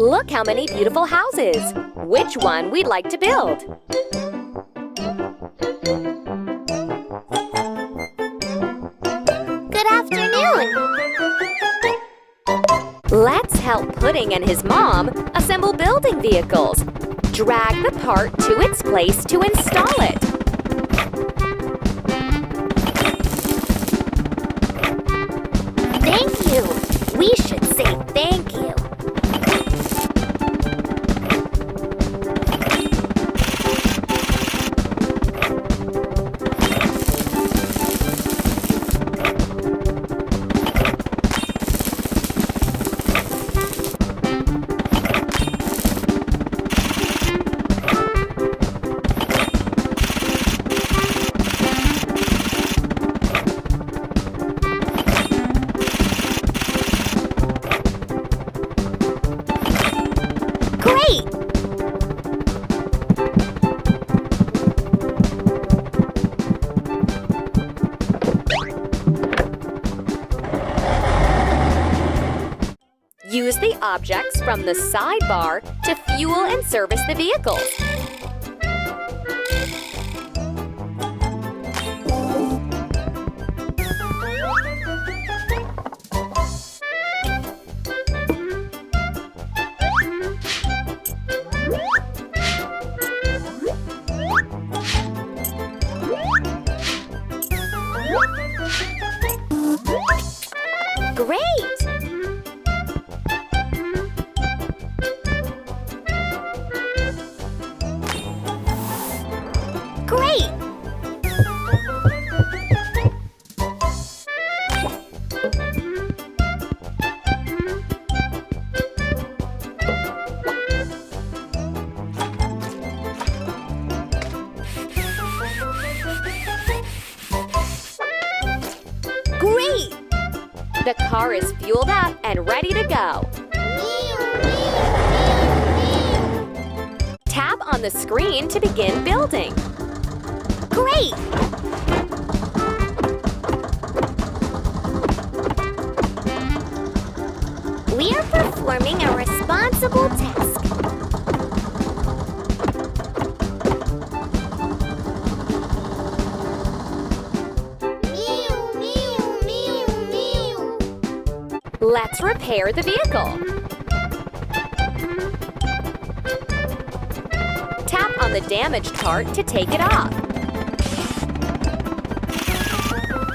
Look how many beautiful houses! Which one we'd like to build? Good afternoon! Let's help Pudding and his mom assemble building vehicles. Drag the part to its place to install it. Thank you! We should say thank you. Use the objects from the sidebar to fuel and service the vehicles. Great! Great! Great! The car is fueled up and ready to go. Tap on the screen to begin building. Great! We are performing a responsible task. Let's repair the vehicle. Tap on the damaged part to take it off.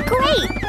Great!